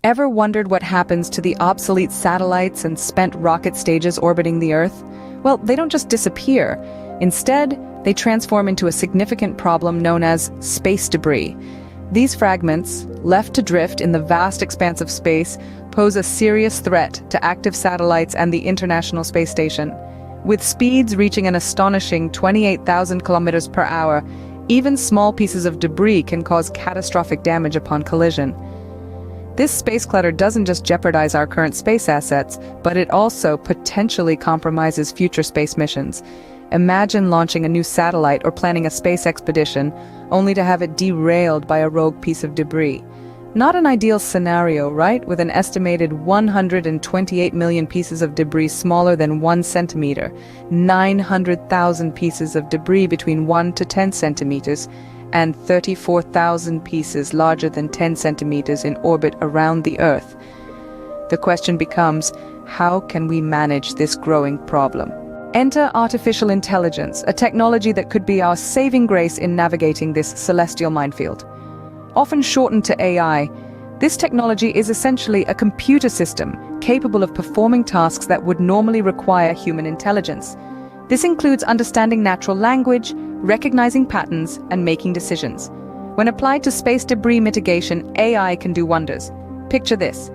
Ever wondered what happens to the obsolete satellites and spent rocket stages orbiting the Earth? Well, they don't just disappear. Instead, they transform into a significant problem known as space debris. These fragments, left to drift in the vast expanse of space, pose a serious threat to active satellites and the International Space Station. With speeds reaching an astonishing 28,000 kilometers per hour, even small pieces of debris can cause catastrophic damage upon collision. This space clutter doesn't just jeopardize our current space assets, but it also potentially compromises future space missions. Imagine launching a new satellite or planning a space expedition, only to have it derailed by a rogue piece of debris. Not an ideal scenario, right? With an estimated 128 million pieces of debris smaller than 1 centimeter, 900,000 pieces of debris between 1 to 10 centimeters, and 34,000 pieces larger than 10 centimeters in orbit around the Earth. The question becomes, how can we manage this growing problem? Enter artificial intelligence, a technology that could be our saving grace in navigating this celestial minefield. Often shortened to AI, this technology is essentially a computer system capable of performing tasks that would normally require human intelligence. This includes understanding natural language, recognizing patterns, and making decisions. When applied to space debris mitigation, AI can do wonders. Picture this: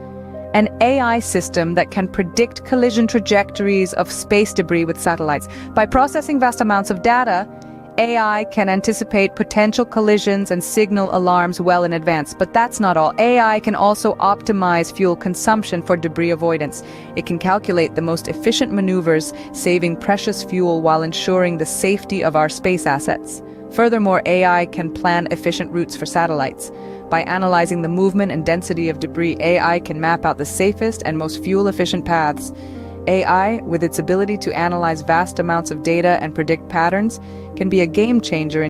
an AI system that can predict collision trajectories of space debris with satellites. By processing vast amounts of data, AI can anticipate potential collisions and signal alarms well in advance. But that's not all. AI can also optimize fuel consumption for debris avoidance. It can calculate the most efficient maneuvers, saving precious fuel while ensuring the safety of our space assets. Furthermore, AI can plan efficient routes for satellites. By analyzing the movement and density of debris, AI can map out the safest and most fuel-efficient paths. AI, with its ability to analyze vast amounts of data and predict patterns, can be a game changer in